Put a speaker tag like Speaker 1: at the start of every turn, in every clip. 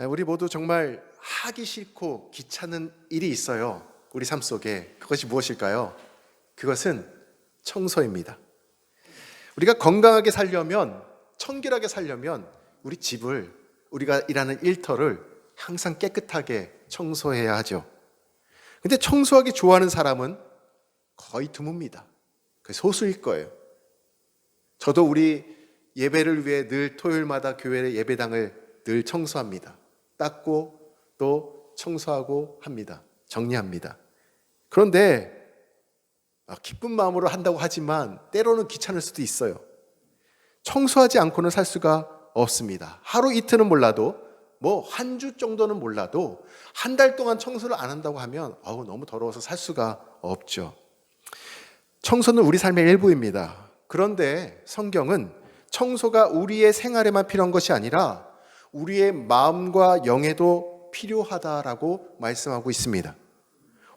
Speaker 1: 우리 모두 정말 하기 싫고 귀찮은 일이 있어요. 우리 삶 속에. 그것이 무엇일까요? 그것은 청소입니다. 우리가 건강하게 살려면, 청결하게 살려면 우리 집을, 우리가 일하는 일터를 항상 깨끗하게 청소해야 하죠. 근데 청소하기 좋아하는 사람은 거의 드뭅니다. 소수일 거예요. 저도 우리 예배를 위해 늘 토요일마다 교회 예배당을 늘 청소합니다. 닦고 또 청소하고 합니다. 정리합니다. 그런데 기쁜 마음으로 한다고 하지만 때로는 귀찮을 수도 있어요. 청소하지 않고는 살 수가 없습니다. 하루 이틀은 몰라도, 한 주 정도는 몰라도 한 달 동안 청소를 안 한다고 하면 너무 더러워서 살 수가 없죠. 청소는 우리 삶의 일부입니다. 그런데 성경은 청소가 우리의 생활에만 필요한 것이 아니라 우리의 마음과 영에도 필요하다라고 말씀하고 있습니다.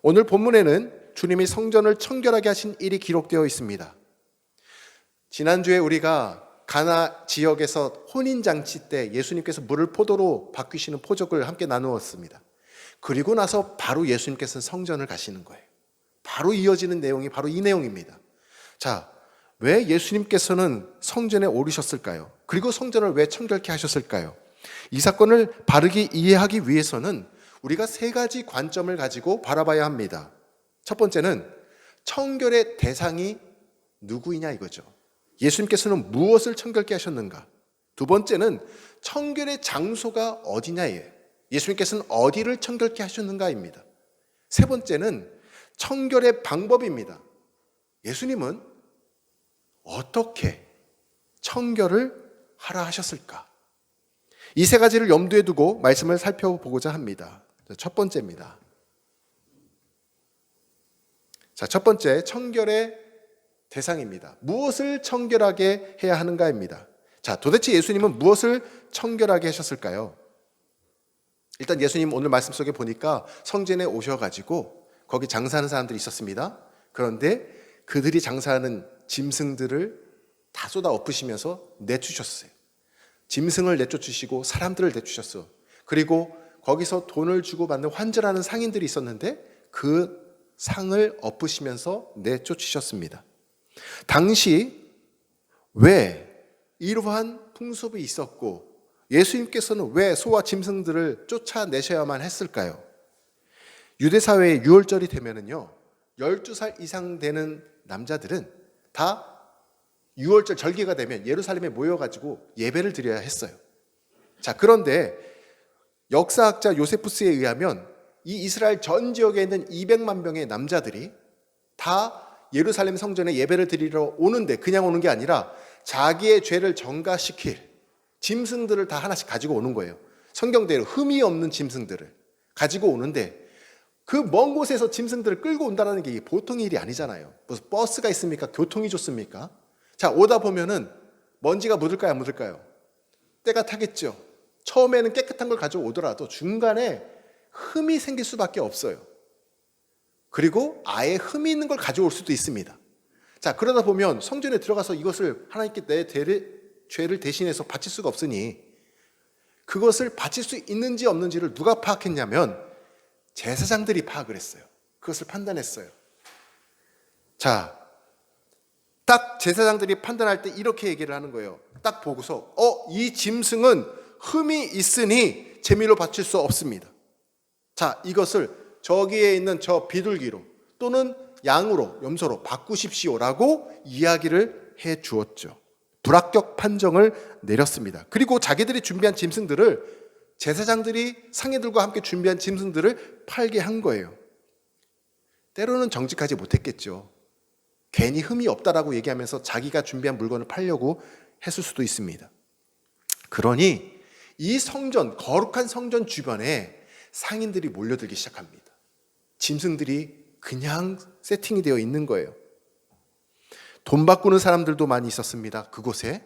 Speaker 1: 오늘 본문에는 주님이 성전을 청결하게 하신 일이 기록되어 있습니다. 지난주에 우리가 가나 지역에서 혼인잔치 때 예수님께서 물을 포도로 바뀌시는 포적을 함께 나누었습니다. 그리고 나서 바로 예수님께서 성전을 가시는 거예요. 바로 이어지는 내용이 바로 이 내용입니다. 자, 왜 예수님께서는 성전에 오르셨을까요? 그리고 성전을 왜 청결케 하셨을까요? 이 사건을 바르게 이해하기 위해서는 우리가 세 가지 관점을 가지고 바라봐야 합니다. 첫 번째는 청결의 대상이 누구이냐 이거죠. 예수님께서는 무엇을 청결케 하셨는가? 두 번째는 청결의 장소가 어디냐예요. 예수님께서는 어디를 청결케 하셨는가입니다. 세 번째는 청결의 방법입니다. 예수님은 어떻게 청결을 하라 하셨을까? 이 세 가지를 염두에 두고 말씀을 살펴보고자 합니다. 첫 번째입니다. 자, 첫 번째, 청결의 대상입니다. 무엇을 청결하게 해야 하는가입니다. 자, 도대체 예수님은 무엇을 청결하게 하셨을까요? 일단 예수님 오늘 말씀 속에 보니까 성전에 오셔가지고 거기 장사하는 사람들이 있었습니다. 그런데 그들이 장사하는 짐승들을 다 쏟아 엎으시면서 내쫓으셨어요. 짐승을 내쫓으시고 사람들을 내쫓으셨어요. 그리고 거기서 돈을 주고 받는 환전하는 상인들이 있었는데 그 상을 엎으시면서 내쫓으셨습니다. 당시 왜 이러한 풍습이 있었고 예수님께서는 왜 소와 짐승들을 쫓아내셔야만 했을까요? 유대사회의 유월절이 되면은요, 12살 이상 되는 남자들은 다 유월절 절기가 되면 예루살렘에 모여가지고 예배를 드려야 했어요. 자, 그런데 역사학자 요세푸스에 의하면 이 이스라엘 전 지역에 있는 200만 명의 남자들이 다 예루살렘 성전에 예배를 드리러 오는데 그냥 오는 게 아니라 자기의 죄를 전가시킬 짐승들을 다 하나씩 가지고 오는 거예요. 성경대로 흠이 없는 짐승들을 가지고 오는데 그 먼 곳에서 짐승들을 끌고 온다는 게 보통 일이 아니잖아요. 무슨 버스가 있습니까? 교통이 좋습니까? 자, 오다 보면은 먼지가 묻을까요? 안 묻을까요? 때가 타겠죠. 처음에는 깨끗한 걸 가져오더라도 중간에 흠이 생길 수밖에 없어요. 그리고 아예 흠이 있는 걸 가져올 수도 있습니다. 자, 그러다 보면 성전에 들어가서 이것을 하나님께 내 죄를 대신해서 바칠 수가 없으니 그것을 바칠 수 있는지 없는지를 누가 파악했냐면 제사장들이 파악을 했어요. 그것을 판단했어요. 자, 딱 제사장들이 판단할 때 이렇게 얘기를 하는 거예요. 딱 보고서 이 짐승은 흠이 있으니 제물로 바칠 수 없습니다. 자, 이것을 저기에 있는 저 비둘기로 또는 양으로, 염소로 바꾸십시오라고 이야기를 해 주었죠. 불합격 판정을 내렸습니다. 그리고 자기들이 준비한 짐승들을 제사장들이 상인들과 함께 준비한 짐승들을 팔게 한 거예요. 때로는 정직하지 못했겠죠. 괜히 흠이 없다라고 얘기하면서 자기가 준비한 물건을 팔려고 했을 수도 있습니다. 그러니 이 성전, 거룩한 성전 주변에 상인들이 몰려들기 시작합니다. 짐승들이 그냥 세팅이 되어 있는 거예요. 돈 바꾸는 사람들도 많이 있었습니다. 그곳에.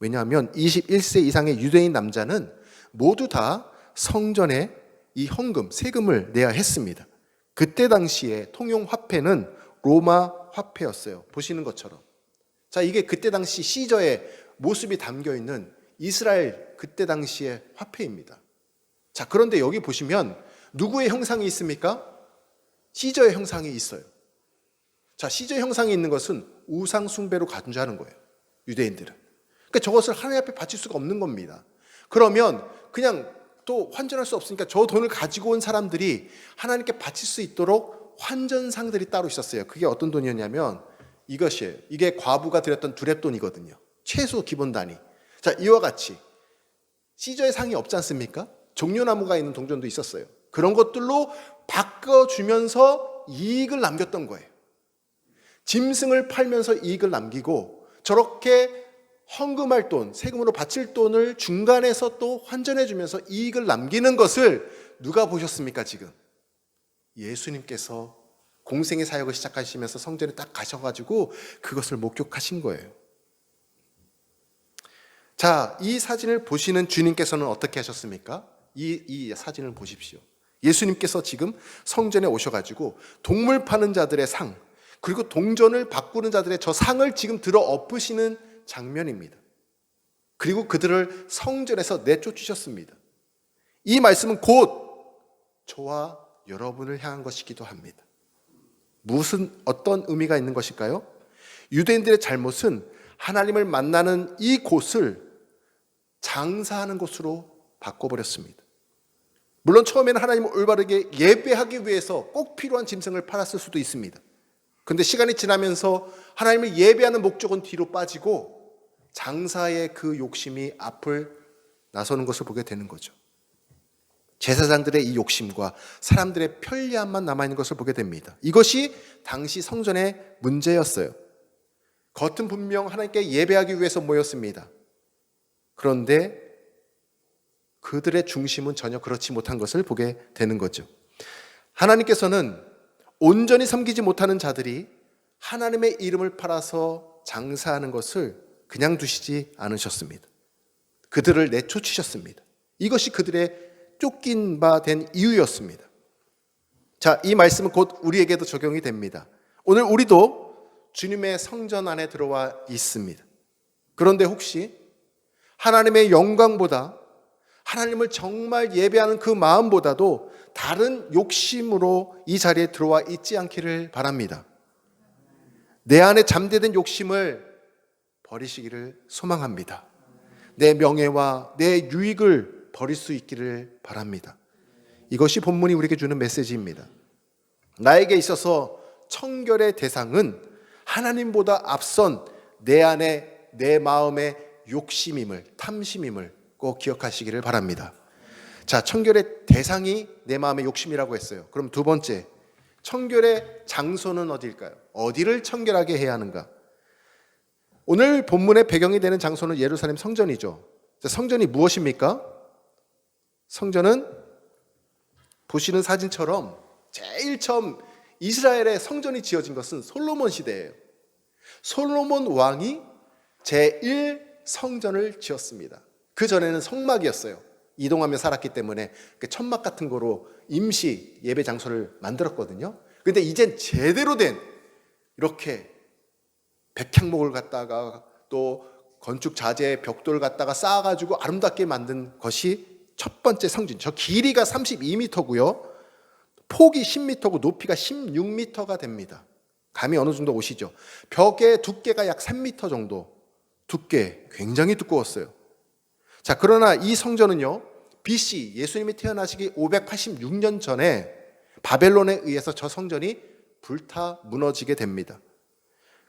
Speaker 1: 왜냐하면 21세 이상의 유대인 남자는 모두 다 성전에 이 헌금, 세금을 내야 했습니다. 그때 당시에 통용 화폐는 로마 화폐였어요. 보시는 것처럼. 자, 이게 그때 당시 시저의 모습이 담겨 있는 이스라엘 그때 당시의 화폐입니다. 자, 그런데 여기 보시면 누구의 형상이 있습니까? 시저의 형상이 있어요. 자, 시저 형상이 있는 것은 우상 숭배로 간주하는 거예요. 유대인들은. 그러니까 저것을 하나님 앞에 바칠 수가 없는 겁니다. 그러면 그냥 또 환전할 수 없으니까 저 돈을 가지고 온 사람들이 하나님께 바칠 수 있도록 환전상들이 따로 있었어요. 그게 어떤 돈이었냐면 이것이에요. 이게 과부가 드렸던 두렙돈이거든요. 최소 기본 단위. 자, 이와 같이 시저의 상이 없지 않습니까? 종려나무가 있는 동전도 있었어요. 그런 것들로 바꿔주면서 이익을 남겼던 거예요. 짐승을 팔면서 이익을 남기고 저렇게 헌금할 돈, 세금으로 바칠 돈을 중간에서 또 환전해주면서 이익을 남기는 것을 누가 보셨습니까 지금? 예수님께서 공생의 사역을 시작하시면서 성전에 딱 가셔가지고 그것을 목격하신 거예요. 자, 이 사진을 보시는 주님께서는 어떻게 하셨습니까? 이 사진을 보십시오. 예수님께서 지금 성전에 오셔가지고 동물 파는 자들의 상, 그리고 동전을 바꾸는 자들의 저 상을 지금 들어 엎으시는 장면입니다. 그리고 그들을 성전에서 내쫓으셨습니다. 이 말씀은 곧 저와 여러분을 향한 것이기도 합니다. 어떤 의미가 있는 것일까요? 유대인들의 잘못은 하나님을 만나는 이 곳을 장사하는 곳으로 바꿔버렸습니다. 물론 처음에는 하나님을 올바르게 예배하기 위해서 꼭 필요한 짐승을 팔았을 수도 있습니다. 그런데 시간이 지나면서 하나님을 예배하는 목적은 뒤로 빠지고 장사의 그 욕심이 앞을 나서는 것을 보게 되는 거죠. 제사장들의 이 욕심과 사람들의 편리함만 남아있는 것을 보게 됩니다. 이것이 당시 성전의 문제였어요. 겉은 분명 하나님께 예배하기 위해서 모였습니다. 그런데 그들의 중심은 전혀 그렇지 못한 것을 보게 되는 거죠. 하나님께서는 온전히 섬기지 못하는 자들이 하나님의 이름을 팔아서 장사하는 것을 그냥 두시지 않으셨습니다. 그들을 내쫓으셨습니다. 이것이 그들의 쫓긴 바 된 이유였습니다. 자, 이 말씀은 곧 우리에게도 적용이 됩니다. 오늘 우리도 주님의 성전 안에 들어와 있습니다. 그런데 혹시 하나님의 영광보다 하나님을 정말 예배하는 그 마음보다도 다른 욕심으로 이 자리에 들어와 있지 않기를 바랍니다. 내 안에 잠재된 욕심을 버리시기를 소망합니다. 내 명예와 내 유익을 버릴 수 있기를 바랍니다. 이것이 본문이 우리에게 주는 메시지입니다. 나에게 있어서 청결의 대상은 하나님보다 앞선 내 안에 내 마음의 욕심임을, 탐심임을 꼭 기억하시기를 바랍니다. 자, 청결의 대상이 내 마음의 욕심이라고 했어요. 그럼 두 번째, 청결의 장소는 어디일까요? 어디를 청결하게 해야 하는가? 오늘 본문의 배경이 되는 장소는 예루살렘 성전이죠. 자, 성전이 무엇입니까? 성전은 보시는 사진처럼 제일 처음 이스라엘의 성전이 지어진 것은 솔로몬 시대예요. 솔로몬 왕이 제1 성전을 지었습니다. 그 전에는 성막이었어요. 이동하며 살았기 때문에 천막 같은 거로 임시 예배 장소를 만들었거든요. 그런데 이젠 제대로 된 이렇게 백향목을 갖다가 또 건축 자재 벽돌을 갖다가 쌓아가지고 아름답게 만든 것이 첫 번째 성전. 저 길이가 32m고요. 폭이 10m고 높이가 16m가 됩니다. 감이 어느 정도 오시죠? 벽의 두께가 약 3m 정도. 두께 굉장히 두꺼웠어요. 자, 그러나 이 성전은요, BC 예수님이 태어나시기 586년 전에 바벨론에 의해서 저 성전이 불타 무너지게 됩니다.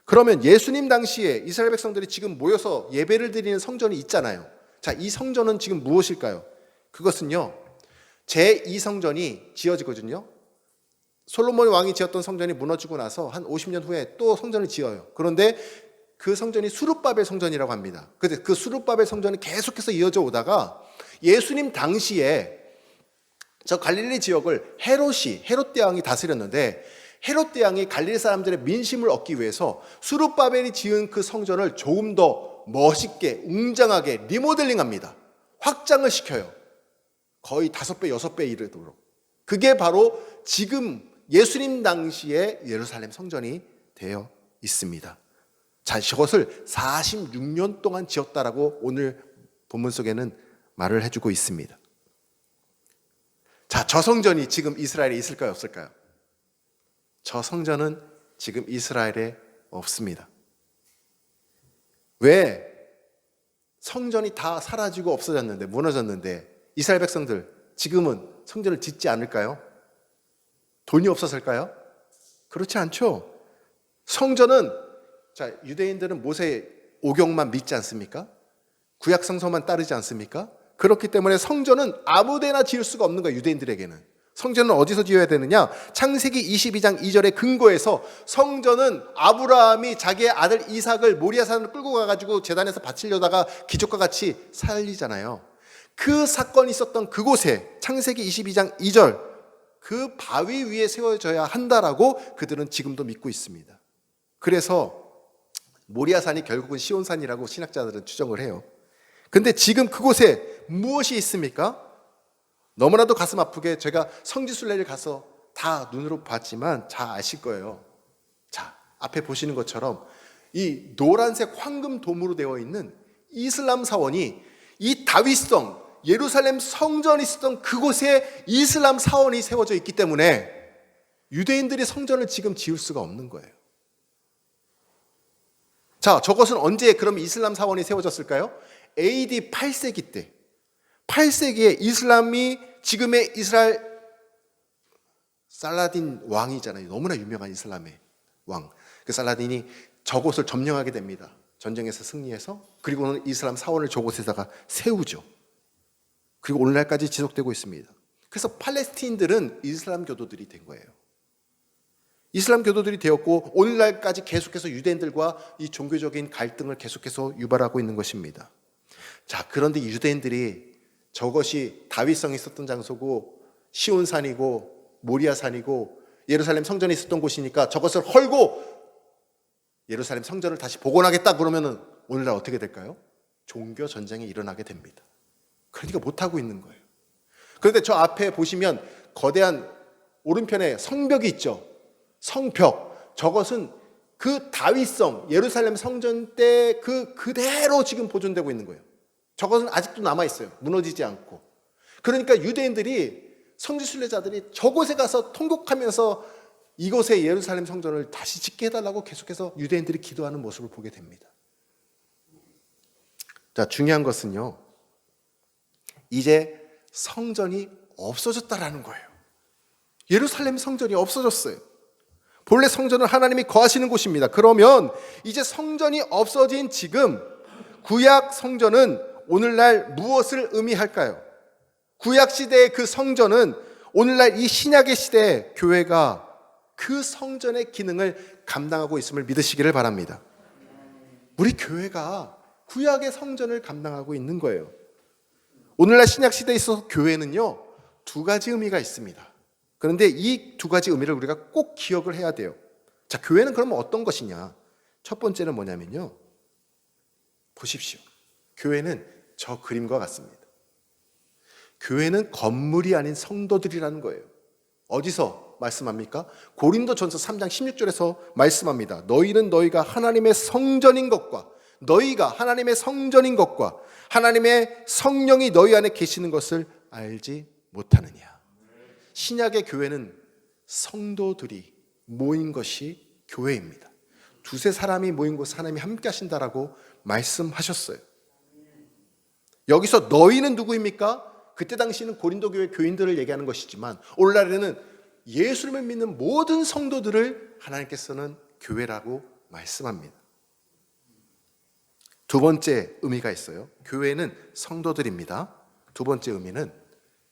Speaker 1: 그러면 예수님 당시에 이스라엘 백성들이 지금 모여서 예배를 드리는 성전이 있잖아요. 자, 이 성전은 지금 무엇일까요? 그것은요, 제2성전이 지어지거든요. 솔로몬 왕이 지었던 성전이 무너지고 나서 한 50년 후에 또 성전을 지어요. 그런데 그 성전이 수룹바벨 성전이라고 합니다. 근데 그 수룹바벨 성전이 계속해서 이어져 오다가 예수님 당시에 저 갈릴리 지역을 헤롯 대왕이 다스렸는데 헤롯 대왕이 갈릴리 사람들의 민심을 얻기 위해서 수룹바벨이 지은 그 성전을 조금 더 멋있게 웅장하게 리모델링합니다. 확장을 시켜요. 거의 5배, 6배 이르도록. 그게 바로 지금 예수님 당시에 예루살렘 성전이 되어 있습니다. 자, 저것을 46년 동안 지었다라고 오늘 본문 속에는 말을 해주고 있습니다. 자, 저 성전이 지금 이스라엘에 있을까요, 없을까요? 저 성전은 지금 이스라엘에 없습니다. 왜? 성전이 다 사라지고 없어졌는데, 무너졌는데 이스라엘 백성들 지금은 성전을 짓지 않을까요? 돈이 없어서일까요? 그렇지 않죠. 성전은, 자, 유대인들은 모세 오경만 믿지 않습니까? 구약 성서만 따르지 않습니까? 그렇기 때문에 성전은 아무데나 지을 수가 없는 거예요. 유대인들에게는. 성전은 어디서 지어야 되느냐? 창세기 22장 2절의 근거에서 성전은 아브라함이 자기의 아들 이삭을 모리아산을 끌고 가가지고 제단에서 바치려다가 기적과 같이 살리잖아요. 그 사건이 있었던 그곳에 창세기 22장 2절 그 바위 위에 세워져야 한다라고 그들은 지금도 믿고 있습니다. 그래서 모리아산이 결국은 시온산이라고 신학자들은 추정을 해요. 근데 지금 그곳에 무엇이 있습니까? 너무나도 가슴 아프게 제가 성지순례를 가서 다 눈으로 봤지만 잘 아실 거예요. 자, 앞에 보시는 것처럼 이 노란색 황금 도무로 되어 있는 이슬람 사원이 이 다윗성 예루살렘 성전이 있었던 그곳에 이슬람 사원이 세워져 있기 때문에 유대인들이 성전을 지금 지을 수가 없는 거예요. 자, 저것은 언제 그럼 이슬람 사원이 세워졌을까요? AD 8세기 때, 8세기에 이슬람이 지금의 이스라엘 살라딘 왕이잖아요. 너무나 유명한 이슬람의 왕. 그 살라딘이 저곳을 점령하게 됩니다. 전쟁에서 승리해서. 그리고는 이슬람 사원을 저곳에다가 세우죠. 그리고 오늘날까지 지속되고 있습니다. 그래서 팔레스틴들은 이슬람 교도들이 된 거예요. 이슬람 교도들이 되었고 오늘날까지 계속해서 유대인들과 이 종교적인 갈등을 계속해서 유발하고 있는 것입니다. 자, 그런데 유대인들이 저것이 다윗성이 있었던 장소고 시온산이고 모리아산이고 예루살렘 성전이 있었던 곳이니까 저것을 헐고 예루살렘 성전을 다시 복원하겠다 그러면은 오늘날 어떻게 될까요? 종교 전쟁이 일어나게 됩니다. 그러니까 못하고 있는 거예요. 그런데 저 앞에 보시면 거대한 오른편에 성벽이 있죠. 성벽. 저것은 그 다윗성 예루살렘 성전 때 그대로 지금 보존되고 있는 거예요. 저것은 아직도 남아있어요. 무너지지 않고. 그러니까 유대인들이 성지순례자들이 저곳에 가서 통곡하면서 이곳에 예루살렘 성전을 다시 짓게 해달라고 계속해서 유대인들이 기도하는 모습을 보게 됩니다. 자, 중요한 것은요, 이제 성전이 없어졌다라는 거예요. 예루살렘 성전이 없어졌어요. 본래 성전은 하나님이 거하시는 곳입니다. 그러면 이제 성전이 없어진 지금 구약 성전은 오늘날 무엇을 의미할까요? 구약 시대의 그 성전은 오늘날 이 신약의 시대에 교회가 그 성전의 기능을 감당하고 있음을 믿으시기를 바랍니다. 우리 교회가 구약의 성전을 감당하고 있는 거예요. 오늘날 신약 시대에 있어서 교회는요, 두 가지 의미가 있습니다. 그런데 이 두 가지 의미를 우리가 꼭 기억을 해야 돼요. 자, 교회는 그러면 어떤 것이냐? 첫 번째는 뭐냐면요, 보십시오. 교회는 저 그림과 같습니다. 교회는 건물이 아닌 성도들이라는 거예요. 어디서 말씀합니까? 고린도전서 3장 16절에서 말씀합니다. 너희는 너희가 하나님의 성전인 것과 너희가 하나님의 성전인 것과 하나님의 성령이 너희 안에 계시는 것을 알지 못하느냐. 신약의 교회는 성도들이 모인 것이 교회입니다. 두세 사람이 모인 곳에 하나님이 함께 하신다라고 말씀하셨어요. 여기서 너희는 누구입니까? 그때 당시는 고린도 교회 교인들을 얘기하는 것이지만 오늘날에는 예수님을 믿는 모든 성도들을 하나님께서는 교회라고 말씀합니다. 두 번째 의미가 있어요. 교회는 성도들입니다. 두 번째 의미는,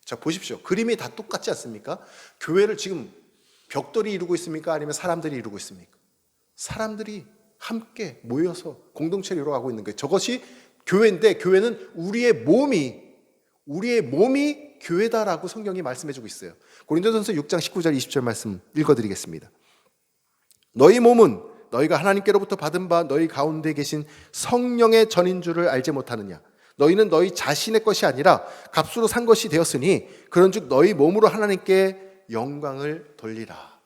Speaker 1: 자, 보십시오. 그림이 다 똑같지 않습니까? 교회를 지금 벽돌이 이루고 있습니까? 아니면 사람들이 이루고 있습니까? 사람들이 함께 모여서 공동체를 이루어가고 있는 거예요. 저것이 교회인데 교회는 우리의 몸이 교회다라고 성경이 말씀해주고 있어요. 고린도전서 6장 19절 20절 말씀 읽어드리겠습니다. 너희 몸은 너희가 하나님께로부터 받은 바 너희 가운데 계신 성령의 전인 줄을 알지 못하느냐. 너희는 너희 자신의 것이 아니라 값으로 산 것이 되었으니 그런즉 너희 몸으로 하나님께 영광을 돌리라.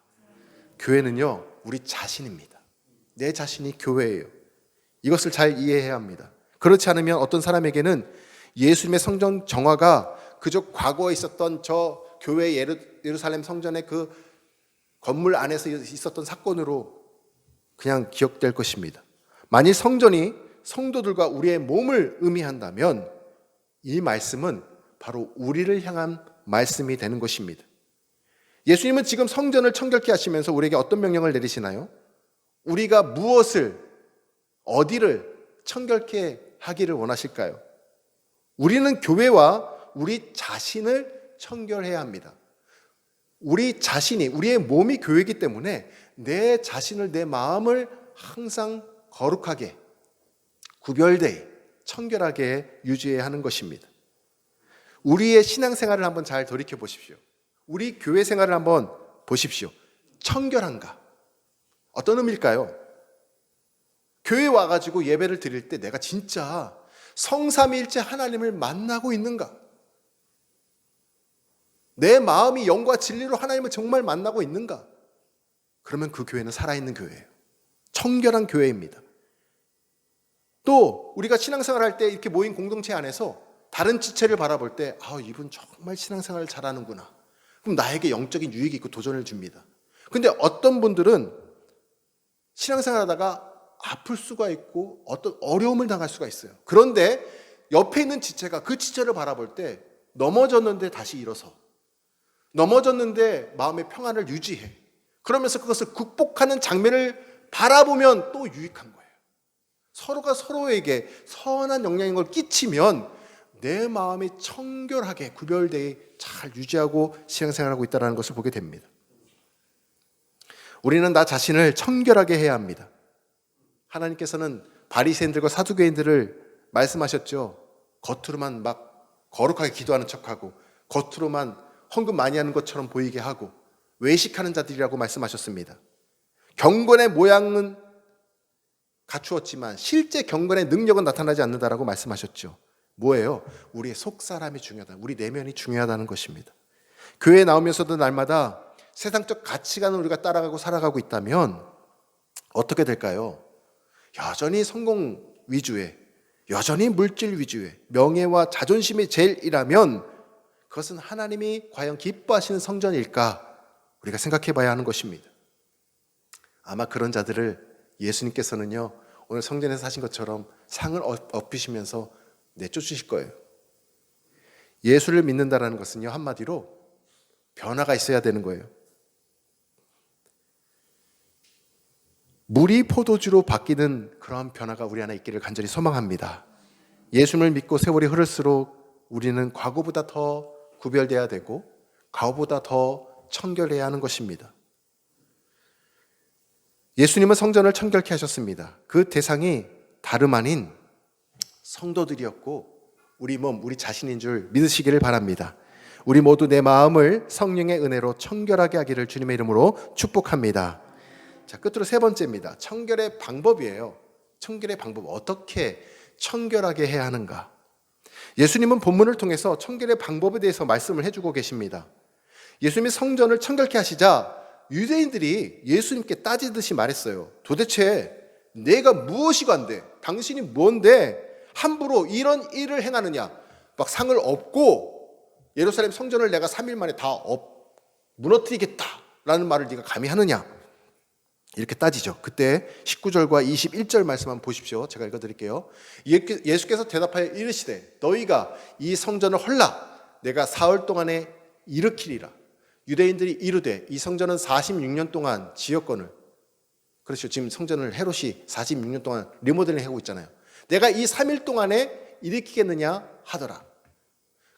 Speaker 1: 교회는요, 우리 자신입니다. 내 자신이 교회예요. 이것을 잘 이해해야 합니다. 그렇지 않으면 어떤 사람에게는 예수님의 성전 정화가 그저 과거에 있었던 저 교회 예루살렘 성전의 그 건물 안에서 있었던 사건으로 그냥 기억될 것입니다. 만일 성전이 성도들과 우리의 몸을 의미한다면 이 말씀은 바로 우리를 향한 말씀이 되는 것입니다. 예수님은 지금 성전을 청결케 하시면서 우리에게 어떤 명령을 내리시나요? 우리가 무엇을, 어디를 청결케 하기를 원하실까요? 우리는 교회와 우리 자신을 청결해야 합니다. 우리 자신이, 우리의 몸이 교회이기 때문에 내 자신을, 내 마음을 항상 거룩하게, 구별되게, 청결하게 유지해야 하는 것입니다. 우리의 신앙생활을 한번 잘 돌이켜 보십시오. 우리 교회 생활을 한번 보십시오. 청결한가? 어떤 의미일까요? 교회에 와가지고 예배를 드릴 때 내가 진짜 성삼위일체 하나님을 만나고 있는가? 내 마음이 영과 진리로 하나님을 정말 만나고 있는가? 그러면 그 교회는 살아있는 교회예요. 청결한 교회입니다. 또 우리가 신앙생활 할 때 이렇게 모인 공동체 안에서 다른 지체를 바라볼 때 이분 정말 신앙생활을 잘하는구나. 그럼 나에게 영적인 유익이 있고 도전을 줍니다. 근데 어떤 분들은 신앙생활 하다가 아플 수가 있고 어떤 어려움을 당할 수가 있어요. 그런데 옆에 있는 지체가 그 지체를 바라볼 때 넘어졌는데 다시 일어서, 넘어졌는데 마음의 평안을 유지해. 그러면서 그것을 극복하는 장면을 바라보면 또 유익한 거예요. 서로가 서로에게 선한 영향인 걸 끼치면 내 마음이 청결하게 구별되게 잘 유지하고 신앙생활하고 있다는 것을 보게 됩니다. 우리는 나 자신을 청결하게 해야 합니다. 하나님께서는 바리새인들과 사두개인들을 말씀하셨죠. 겉으로만 막 거룩하게 기도하는 척하고 겉으로만 헌금 많이 하는 것처럼 보이게 하고 외식하는 자들이라고 말씀하셨습니다. 경건의 모양은 갖추었지만 실제 경건의 능력은 나타나지 않는다라고 말씀하셨죠. 뭐예요? 우리의 속사람이 중요하다. 우리 내면이 중요하다는 것입니다. 교회에 나오면서도 날마다 세상적 가치관을 우리가 따라가고 살아가고 있다면 어떻게 될까요? 여전히 성공 위주의, 여전히 물질 위주의, 명예와 자존심이 제일이라면 그것은 하나님이 과연 기뻐하시는 성전일까? 우리가 생각해 봐야 하는 것입니다. 아마 그런 자들을 예수님께서는요, 오늘 성전에서 하신 것처럼 상을 엎으시면서 내쫓으실 거예요. 예수를 믿는다는 것은요, 한마디로 변화가 있어야 되는 거예요. 물이 포도주로 바뀌는 그런 변화가 우리 안에 있기를 간절히 소망합니다. 예수를 믿고 세월이 흐를수록 우리는 과거보다 더 구별돼야 되고 과거보다 더 청결해야 하는 것입니다. 예수님은 성전을 청결케 하셨습니다. 그 대상이 다름 아닌 성도들이었고 우리 몸, 우리 자신인 줄 믿으시기를 바랍니다. 우리 모두 내 마음을 성령의 은혜로 청결하게 하기를 주님의 이름으로 축복합니다. 자, 끝으로 세 번째입니다. 청결의 방법이에요. 청결의 방법, 어떻게 청결하게 해야 하는가? 예수님은 본문을 통해서 청결의 방법에 대해서 말씀을 해주고 계십니다. 예수님이 성전을 청결케 하시자 유대인들이 예수님께 따지듯이 말했어요. 도대체 내가 무엇이 관대? 당신이 뭔데 함부로 이런 일을 행하느냐? 막 상을 엎고 예루살렘 성전을 내가 3일 만에 다 무너뜨리겠다라는 말을 네가 감히 하느냐? 이렇게 따지죠. 그때 19절과 21절 말씀 한번 보십시오. 제가 읽어드릴게요. 예수께서 대답하여 이르시되 너희가 이 성전을 헐라 내가 사흘 동안에 일으키리라. 유대인들이 이르되 이 성전은 46년 동안 지었거늘, 그렇죠. 지금 성전을 헤롯이 46년 동안 리모델링 하고 있잖아요. 내가 이 3일 동안에 일으키겠느냐 하더라.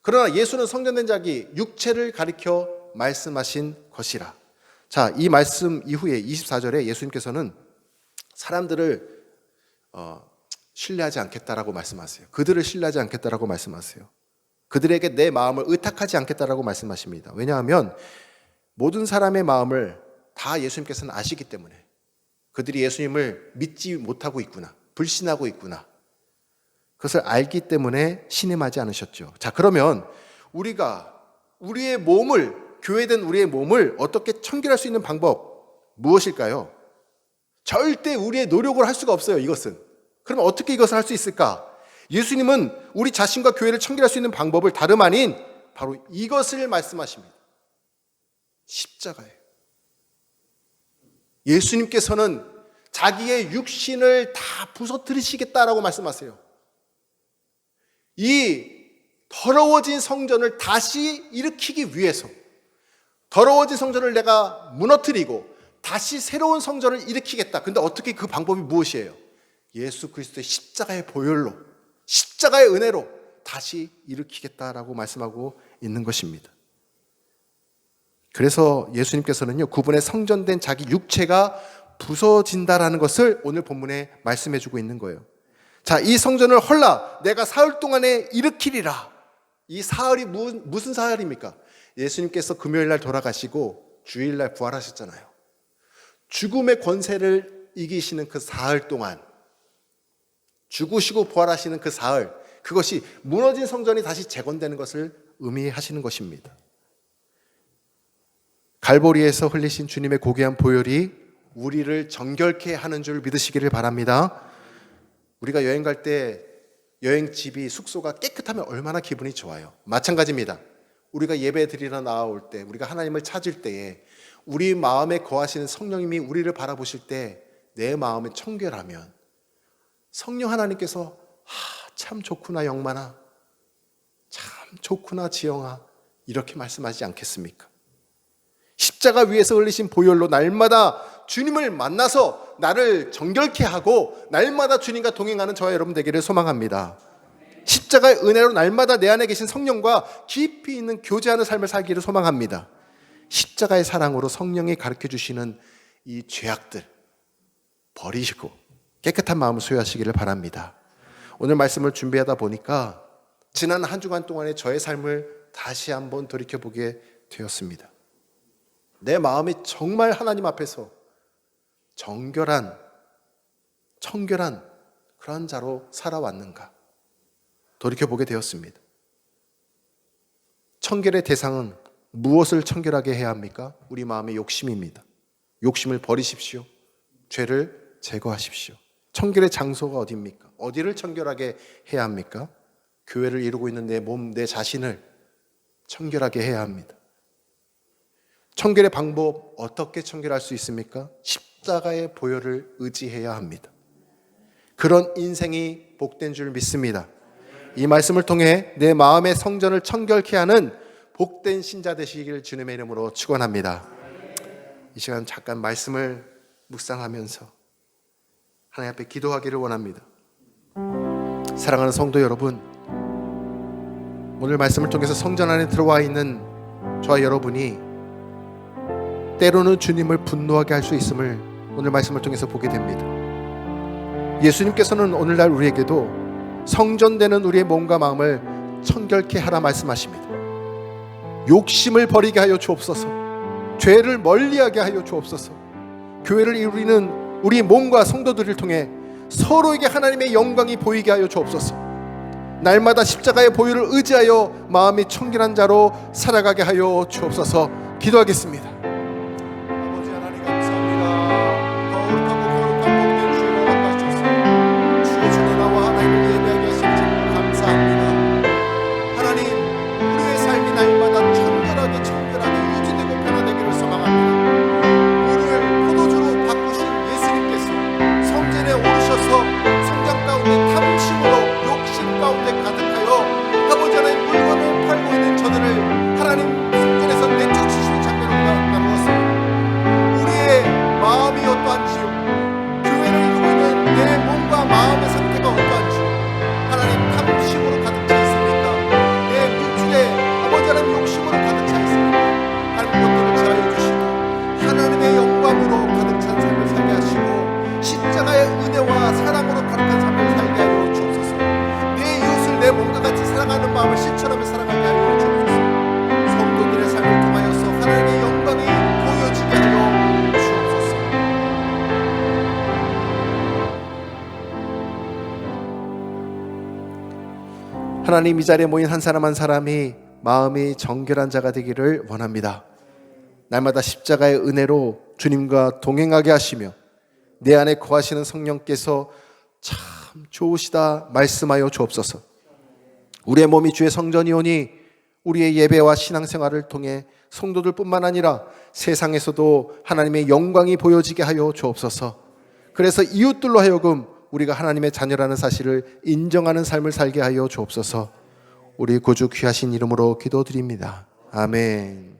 Speaker 1: 그러나 예수는 성전된 자기 육체를 가리켜 말씀하신 것이라. 자, 이 말씀 이후에 24절에 예수님께서는 사람들을 신뢰하지 않겠다라고 말씀하세요. 그들을 신뢰하지 않겠다라고 말씀하세요. 그들에게 내 마음을 의탁하지 않겠다라고 말씀하십니다. 왜냐하면 모든 사람의 마음을 다 예수님께서는 아시기 때문에 그들이 예수님을 믿지 못하고 있구나, 불신하고 있구나, 그것을 알기 때문에 신임하지 않으셨죠. 자, 그러면 우리가 우리의 몸을, 교회된 우리의 몸을 어떻게 청결할 수 있는 방법 무엇일까요? 절대 우리의 노력을 할 수가 없어요. 이것은. 그러면 어떻게 이것을 할 수 있을까? 예수님은 우리 자신과 교회를 청결할 수 있는 방법을 다름 아닌 바로 이것을 말씀하십니다. 십자가예요. 예수님께서는 자기의 육신을 다 부서뜨리시겠다라고 말씀하세요. 이 더러워진 성전을 다시 일으키기 위해서, 더러워진 성전을 내가 무너뜨리고 다시 새로운 성전을 일으키겠다. 근데 어떻게, 그 방법이 무엇이에요? 예수 그리스도의 십자가의 보혈로, 십자가의 은혜로 다시 일으키겠다라고 말씀하고 있는 것입니다. 그래서 예수님께서는요, 그분의 성전된 자기 육체가 부서진다라는 것을 오늘 본문에 말씀해주고 있는 거예요. 자, 이 성전을 헐라 내가 사흘 동안에 일으키리라. 이 사흘이 무슨 사흘입니까? 예수님께서 금요일날 돌아가시고 주일날 부활하셨잖아요. 죽음의 권세를 이기시는 그 사흘 동안, 죽으시고 부활하시는 그 사흘, 그것이 무너진 성전이 다시 재건되는 것을 의미하시는 것입니다. 갈보리에서 흘리신 주님의 고귀한 보혈이 우리를 정결케 하는 줄 믿으시기를 바랍니다. 우리가 여행 갈 때 여행집이, 숙소가 깨끗하면 얼마나 기분이 좋아요. 마찬가지입니다. 우리가 예배 드리러 나올 때, 우리가 하나님을 찾을 때에 우리 마음에 거하시는 성령님이 우리를 바라보실 때 내 마음이 청결하면 성령 하나님께서 참 좋구나 영만아, 참 좋구나 지영아, 이렇게 말씀하지 않겠습니까? 십자가 위에서 흘리신 보혈로 날마다 주님을 만나서 나를 정결케 하고 날마다 주님과 동행하는 저와 여러분 되기를 소망합니다. 십자가의 은혜로 날마다 내 안에 계신 성령과 깊이 있는 교제하는 삶을 살기를 소망합니다. 십자가의 사랑으로 성령이 가르쳐 주시는 이 죄악들 버리시고 깨끗한 마음을 소유하시기를 바랍니다. 오늘 말씀을 준비하다 보니까 지난 한 주간 동안의 저의 삶을 다시 한번 돌이켜보게 되었습니다. 내 마음이 정말 하나님 앞에서 정결한, 청결한 그런 자로 살아왔는가 돌이켜보게 되었습니다. 청결의 대상은 무엇을 청결하게 해야 합니까? 우리 마음의 욕심입니다. 욕심을 버리십시오. 죄를 제거하십시오. 청결의 장소가 어디입니까? 어디를 청결하게 해야 합니까? 교회를 이루고 있는 내 몸, 내 자신을 청결하게 해야 합니다. 청결의 방법, 어떻게 청결할 수 있습니까? 십자가의 보혈을 의지해야 합니다. 그런 인생이 복된 줄 믿습니다. 이 말씀을 통해 내 마음의 성전을 청결케 하는 복된 신자 되시길 주님의 이름으로 축원합니다. 이 시간 잠깐 말씀을 묵상하면서 하나님 앞에 기도하기를 원합니다. 사랑하는 성도 여러분, 오늘 말씀을 통해서 성전 안에 들어와 있는 저와 여러분이 때로는 주님을 분노하게 할 수 있음을 오늘 말씀을 통해서 보게 됩니다. 예수님께서는 오늘날 우리에게도 성전되는 우리의 몸과 마음을 청결케 하라 말씀하십니다. 욕심을 버리게 하여 주옵소서. 죄를 멀리하게 하여 주옵소서. 교회를 이루는 우리 몸과 성도들을 통해 서로에게 하나님의 영광이 보이게 하여 주옵소서. 날마다 십자가의 보혈을 의지하여 마음이 청결한 자로 살아가게 하여 주옵소서. 기도하겠습니다. 아버지 하나님 감사합니다. 거룩하고 복된 주의 허락하셔서 주의 전에 나와 하나님을 예배하게 하시니 참 감사합니다. 하나님, 우리의 삶이 날마다 청결하게 유지되고 변화되기를 소망합니다. 우리를 포도주로 바꾸신 예수님께서 성전에 오르셔서 성전 가운데 탐심으로 욕심 가운데 가득하여 아버지 하나님 물건을 팔고 있는 저들을 하나님 성전에서 내쫓으시는 장면을 나누었습니다. 우리의 마음이 어떠한지요, 교회를 이루고 있는 내 몸과 마음의 상태가 어떠한지요, 하나님 탐심으로 가득 차 있습니까? 내 물질에 아버지 하나님 욕심으로 가득 차 있습니까? 하나님 그것들을 제하여 주시고 하나님의 영광으로 가득 찬 삶을 살게 하시고 십자가의 은혜와 사랑으로 가득한 삶을 살게 하여 주옵소서. 내 이웃을 내 몸과 같이 사랑하는 마음을 실천하며 살아가게 하여 주옵소서. 성도들의 삶을 통하여서 하나님의 영광이 보여지게 하여 주옵소서. 하나님, 이 자리에 모인 한 사람 한 사람이 마음이 정결한 자가 되기를 원합니다. 날마다 십자가의 은혜로 주님과 동행하게 하시며 내 안에 거하시는 성령께서 참 좋으시다 말씀하여 주옵소서. 우리의 몸이 주의 성전이오니 우리의 예배와 신앙생활을 통해 성도들뿐만 아니라 세상에서도 하나님의 영광이 보여지게 하여 주옵소서. 그래서 이웃들로 하여금 우리가 하나님의 자녀라는 사실을 인정하는 삶을 살게 하여 주옵소서. 우리 구주 귀하신 이름으로 기도드립니다. 아멘.